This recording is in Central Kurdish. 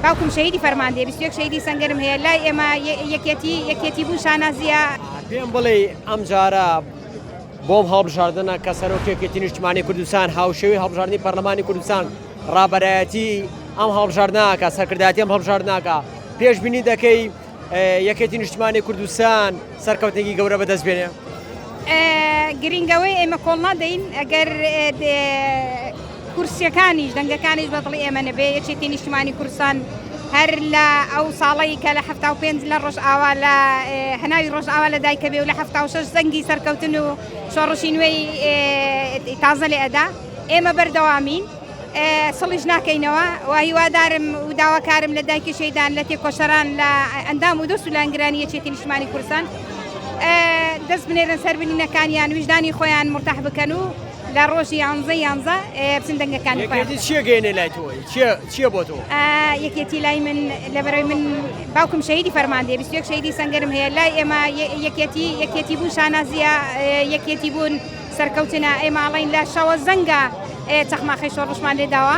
باوکم شەهیدی فەرماندەیە 21 شەهیدی سەنگەرم هەیە لای ئێمە یەکێتی بوو شانازیە پێم بڵێ ئەم جارە بۆم هەڵبژاردنە کە سەرۆکێکی نیشتیمانی کوردستان هاوشێوی هەڵبژاردننی پەرلەمانی کوردستان ڕابەرایەتی ئەم هەڵبژاردنناکە سەرکردایەتی ئەم هەڵبژاردنناکە پێشبینی دەکەی یەکێتی نیشتیمانی کوردستان سەرکەوتنێکی گەورە بەدەست بێنێ. گرنگەوەی ئێمە کۆڵ نادەین ئەگەر کورسیەکانیش دەنگەکانیش بەدڵی ئێمە نەبێ یەکێتی نیشتیمانی کوردستان هەر لە ئەو ساڵەی کە لە 75 لە ڕۆژئاوا لە هەناوی ڕۆژئاوا لە دایکە بێ و لە 76 زەنگی سەرکەوتن و شۆڕشی نوێی تازە لێ ئەدا ئێمە بەردەوامین سڵیش ناکەینەوە و هیوادارم و داواکارم لە دایکی شەیدان لە تێکۆشەران لە ئەندام و دەست و لانگرانی یەکێتی نیشتیمانی کوردستان دەست بنێرن سەر بنینەکانیان ویژدانی خۆیان مرتاح بکەن و لە ڕۆژی یانزە بچن دەنگەکانی یەکێتی چیە گەێنێ لای تۆی چییە بۆ تۆ؟ یەکێتی لای من لەبەرەوەی من باوکم شەهیدی فەرماندەیە 21 شەهیدی سەنگەرم هەیە لای ئێمە یەکێتی بوون شانازیە یەکێتی بوون سەرکەوتنە ئێماڵین لە شەوە زەنگە چەخماخی شۆڕشمان لێداوە